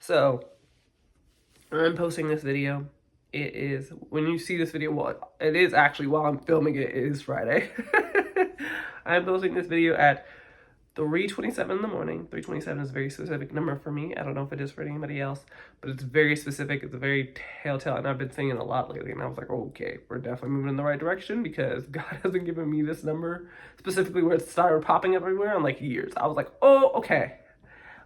So I'm posting this video. It is, when you see this video, well, it is actually, while I'm filming it, it is Friday. I'm posting this video at 3:27 in the morning. 3:27 is a very specific number for me. I don't know if it is for anybody else, but it's very specific. It's a very telltale, and I've been saying it a lot lately, and I was like, okay, we're definitely moving in the right direction because God hasn't given me this number specifically where it started popping everywhere in like years. I was like, oh, okay.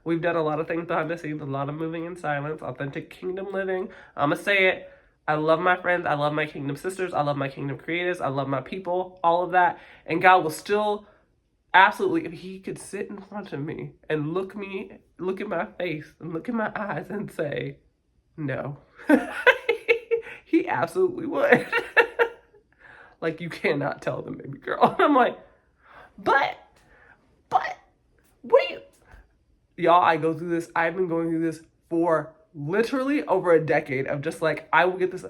We've done a lot of things behind the scenes, a lot of moving in silence, authentic kingdom living. I'm gonna say it. I love my friends. I love my kingdom sisters. I love my kingdom creators. I love my people, all of that. And God will still absolutely, if he could sit in front of me and look in my face and look in my eyes and say, no, he absolutely would. Like, you cannot tell them, baby girl. And I'm like, but, what do you, y'all, I go through this. I've been going through this for literally over a decade of just like, I will get this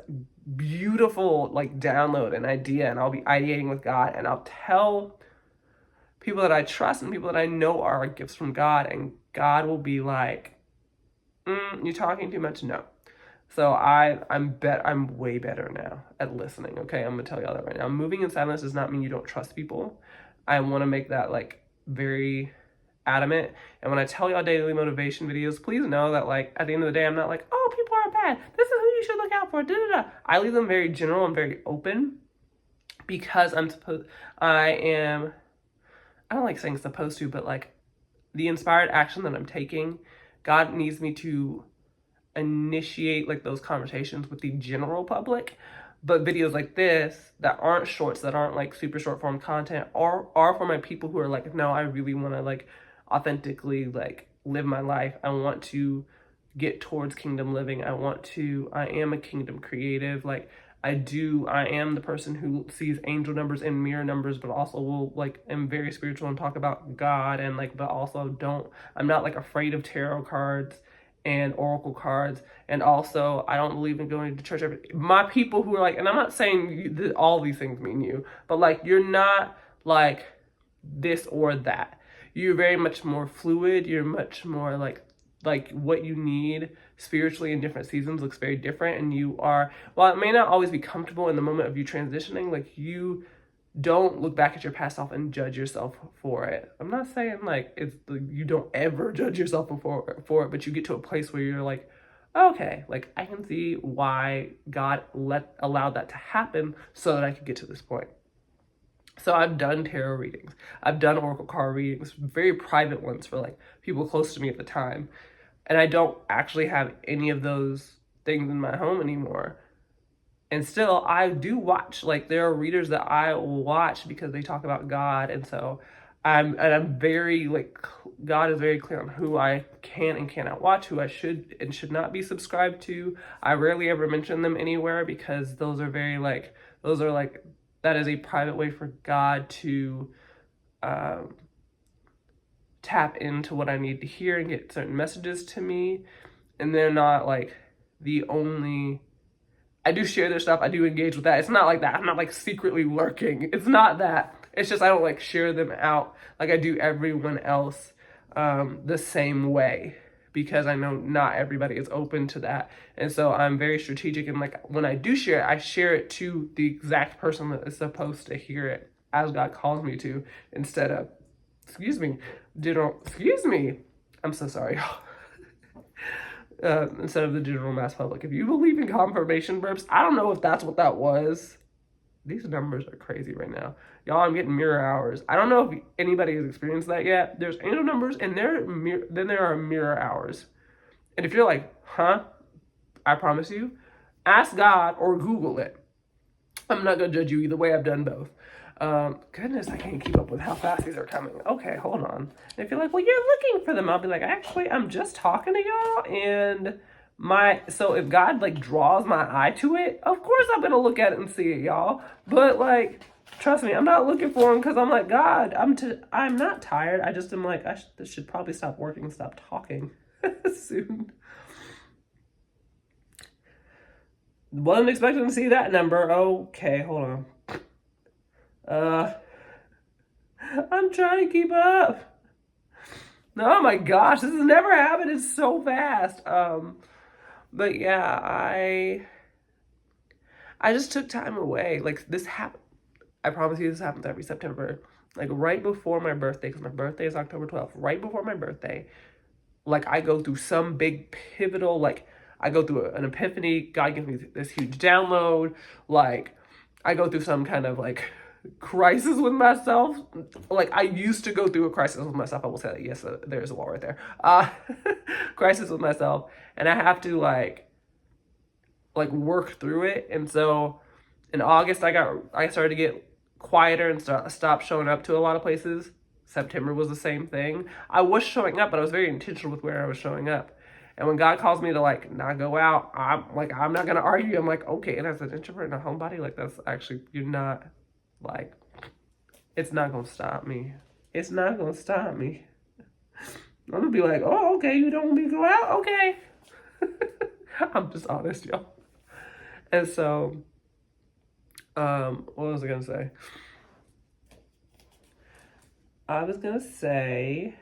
beautiful like download and idea, and I'll be ideating with God, and I'll tell people that I trust and people that I know are gifts from God, and God will be like, you're talking too much? No. So I'm way better now at listening. Okay, I'm gonna tell y'all that right now. Moving in silence does not mean you don't trust people. I want to make that like very adamant. And when I tell y'all daily motivation videos, please know that like at the end of the day, I'm not like, oh, people are bad, this is who you should look out for, da da da. I leave them very general and very open because I don't like saying supposed to, but like the inspired action that I'm taking, God needs me to initiate like those conversations with the general public. But videos like this that aren't shorts, that aren't like super short form content, are for my people who are like, no, I really want to like authentically like live my life. I want to get towards kingdom living. I am a kingdom creative. Like I am the person who sees angel numbers and mirror numbers, but also will like, am very spiritual and talk about God, and like, but also I'm not like afraid of tarot cards and oracle cards, and also I don't believe in going to church my people who are like, and I'm not saying all these things mean you, but like, you're not like this or that. You're very much more fluid. You're much more like what you need spiritually in different seasons looks very different. And you are, while it may not always be comfortable in the moment of you transitioning, like you don't look back at your past self and judge yourself for it. I'm not saying like it's you don't ever judge yourself for it, but you get to a place where you're like, okay, like I can see why God allowed that to happen so that I could get to this point. So I've done tarot readings. I've done oracle card readings, very private ones for like people close to me at the time. And I don't actually have any of those things in my home anymore. And still, I do watch. Like there are readers that I will watch because they talk about God. And so I'm very like, God is very clear on who I can and cannot watch, who I should and should not be subscribed to. I rarely ever mention them anywhere because those are that is a private way for God to tap into what I need to hear and get certain messages to me. And they're not like the only, I do share their stuff. I do engage with that. It's not like that. I'm not like secretly lurking. It's not that. It's just I don't like share them out like I do everyone else the same way, because I know not everybody is open to that. And so I'm very strategic, and like when I do share it, I share it to the exact person that is supposed to hear it as God calls me to, instead of, I'm so sorry. Instead of the general mass public. If you believe in confirmation burps, I don't know if that's what that was. These numbers are crazy right now. Y'all, I'm getting mirror hours. I don't know if anybody has experienced that yet. There's angel numbers and then there are mirror hours. And if you're like, huh? I promise you, ask God or Google it. I'm not going to judge you either way. I've done both. Goodness, I can't keep up with how fast these are coming. Okay, hold on. And if you're like, well, you're looking for them, I'll be like, actually, I'm just talking to y'all, and so if God like draws my eye to it, of course I'm gonna look at it and see it, y'all. But like, trust me, I'm not looking for them because I'm like, God, I'm not tired. I just am like, I should probably stop working and stop talking soon. Wasn't expecting to see that number. Okay, hold on. I'm trying to keep up. Oh my gosh, this has never happened. It's so fast. But yeah, I just took time away. Like this happened. I promise you, this happens every September. Like right before my birthday, because my birthday is October 12th. Right before my birthday, like I go through some big pivotal, like I go through an epiphany. God gives me this huge download. Like I go through some kind of like crisis with myself. Like I used to go through a crisis with myself. I will say that. Yes, there's a wall right there. Crisis with myself, and I have to like work through it. And so in August, I started to get quieter and stop showing up to a lot of places. September was the same thing. I was showing up, but I was very intentional with where I was showing up. And when God calls me to like not go out, I'm not gonna argue. I'm like, okay. And as an introvert and a homebody, like that's actually you're not like it's not gonna stop me. It's not gonna stop me. I'm gonna be like, oh, okay, you don't want me to go out? Okay. I'm just honest, y'all. And so, what was I gonna say? I was gonna say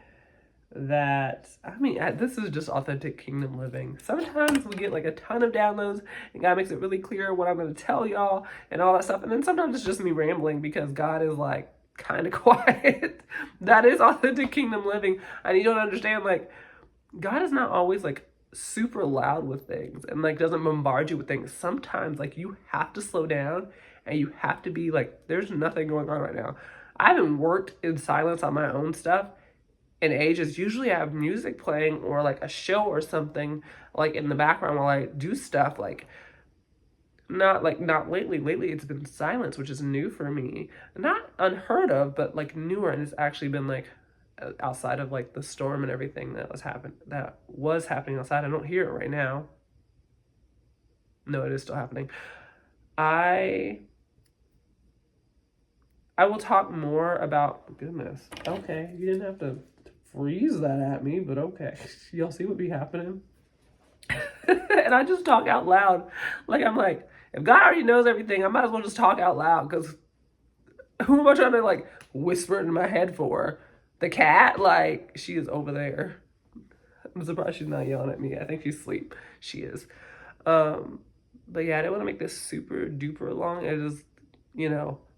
that, I mean, this is just authentic kingdom living. Sometimes we get like a ton of downloads and God makes it really clear what I'm gonna tell y'all and all that stuff. And then sometimes it's just me rambling because God is like kind of quiet. That is authentic kingdom living. And you don't understand, like, God is not always like super loud with things and like doesn't bombard you with things. Sometimes like you have to slow down and you have to be like, there's nothing going on right now. I haven't worked in silence on my own stuff in ages. Usually I have music playing or like a show or something like in the background while I do stuff. Like not lately. Lately it's been silence, which is new for me. Not unheard of, but like newer, and it's actually been like outside of like the storm and everything that was happening outside. I don't hear it right now. No, it is still happening. I will talk more about, goodness. Okay, you didn't have to freeze that at me, but okay. Y'all see what be happening? And I just talk out loud. Like I'm like, if God already knows everything, I might as well just talk out loud, because who am I trying to like whisper in my head for? The cat? Like, she is over there. I'm surprised she's not yelling at me. I think she's asleep. She is. But yeah, I didn't want to make this super duper long. It is,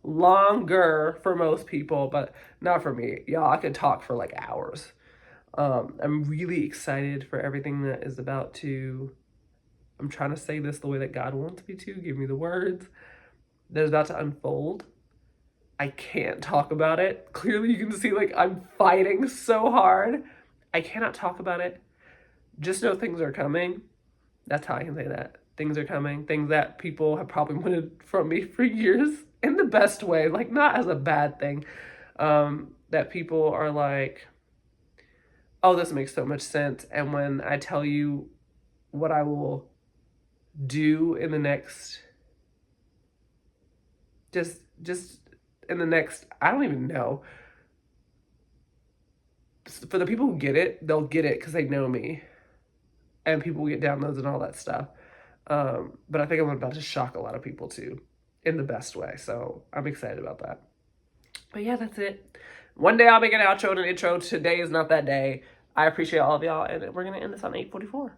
longer for most people, but not for me. Y'all, I could talk for like hours. I'm really excited for everything that is about to, I'm trying to say this the way that God wants me to, give me the words, that is about to unfold. I can't talk about it. Clearly you can see like I'm fighting so hard. I cannot talk about it. Just know things are coming. That's how I can say that. Things are coming. Things that people have probably wanted from me for years, in the best way, like not as a bad thing. That people are like, oh, this makes so much sense. And when I tell you what I will do in the next, just in the next, I don't even know. For the people who get it, they'll get it because they know me. And people get downloads and all that stuff. But I think I'm about to shock a lot of people too, in the best way. So I'm excited about that. But yeah, that's it. One day I'll make an outro and an intro. Today is not that day. I appreciate all of y'all, and we're going to end this on 8:44.